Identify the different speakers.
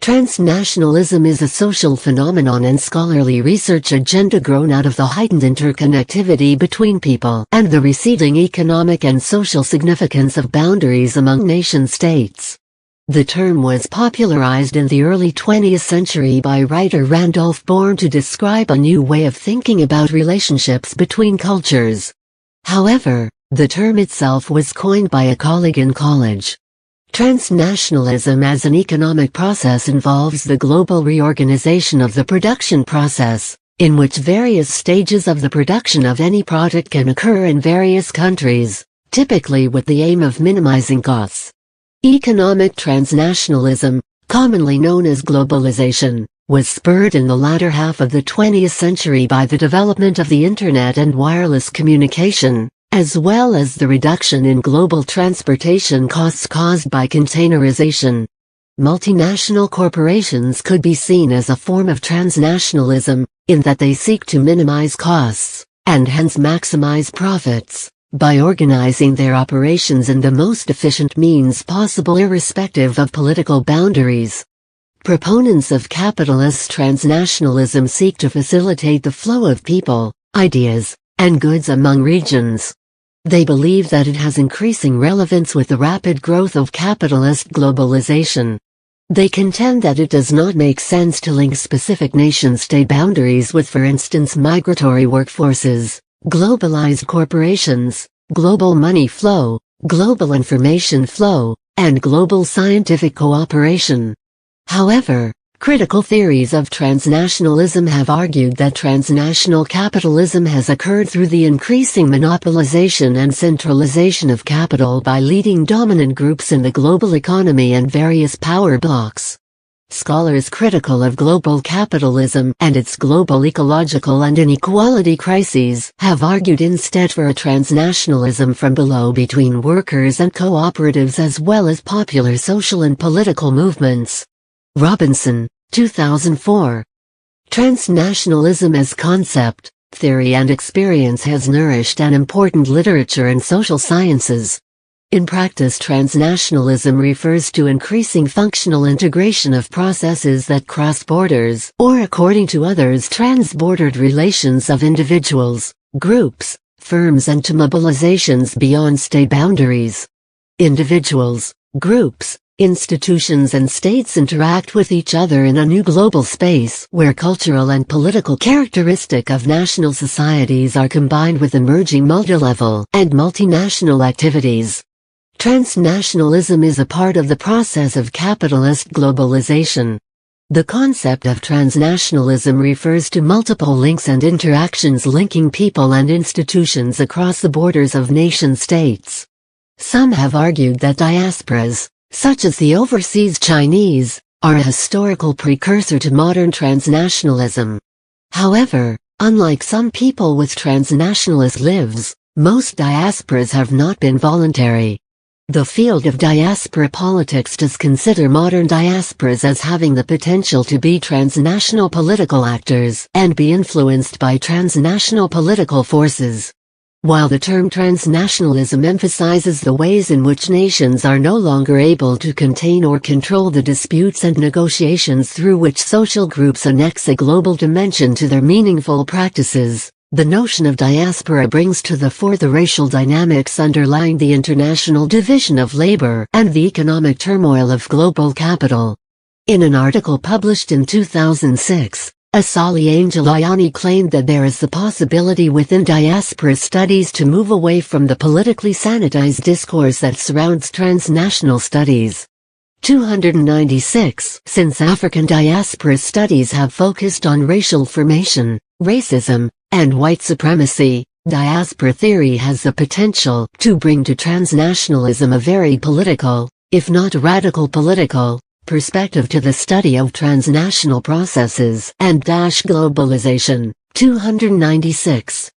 Speaker 1: Transnationalism is a social phenomenon and scholarly research agenda grown out of the heightened interconnectivity between people and the receding economic and social significance of boundaries among nation-states. The term was popularized in the early 20th century by writer Randolph Bourne to describe a new way of thinking about relationships between cultures. However, the term itself was coined by a colleague in college. Transnationalism as an economic process involves the global reorganization of the production process, in which various stages of the production of any product can occur in various countries, typically with the aim of minimizing costs. Economic transnationalism, commonly known as globalization, was spurred in the latter half of the 20th century by the development of the Internet and wireless communication, as well as the reduction in global transportation costs caused by containerization. Multinational corporations could be seen as a form of transnationalism, in that they seek to minimize costs, and hence maximize profits, by organizing their operations in the most efficient means possible irrespective of political boundaries. Proponents of capitalist transnationalism seek to facilitate the flow of people, ideas, and goods among regions. They believe that it has increasing relevance with the rapid growth of capitalist globalization. They contend that it does not make sense to link specific nation-state boundaries with, for instance, migratory workforces, globalized corporations, global money flow, global information flow, and global scientific cooperation. However, critical theories of transnationalism have argued that transnational capitalism has occurred through the increasing monopolization and centralization of capital by leading dominant groups in the global economy and various power blocs. Scholars critical of global capitalism and its global ecological and inequality crises have argued instead for a transnationalism from below between workers and cooperatives as well as popular social and political movements. Robinson, 2004. Transnationalism as concept, theory and experience has nourished an important literature and social sciences. In practice, transnationalism refers to increasing functional integration of processes that cross borders, or according to others, transbordered relations of individuals, groups, firms and to mobilizations beyond state boundaries. Individuals, groups, institutions and states interact with each other in a new global space where cultural and political characteristic of national societies are combined with emerging multilevel and multinational activities. Transnationalism is a part of the process of capitalist globalization. The concept of transnationalism refers to multiple links and interactions linking people and institutions across the borders of nation-states. Some have argued that diasporas, such as the overseas Chinese, are a historical precursor to modern transnationalism. However, unlike some people with transnationalist lives, most diasporas have not been voluntary. The field of diaspora politics does consider modern diasporas as having the potential to be transnational political actors and be influenced by transnational political forces. While the term transnationalism emphasizes the ways in which nations are no longer able to contain or control the disputes and negotiations through which social groups annex a global dimension to their meaningful practices, the notion of diaspora brings to the fore the racial dynamics underlying the international division of labor and the economic turmoil of global capital. In an article published in 2006, Asali Angelayani claimed that there is the possibility within diaspora studies to move away from the politically sanitized discourse that surrounds transnational studies. 296. Since African diaspora studies have focused on racial formation, racism, and white supremacy, diaspora theory has the potential to bring to transnationalism a very political, if not radical political, perspective to the study of transnational processes and globalization. 296.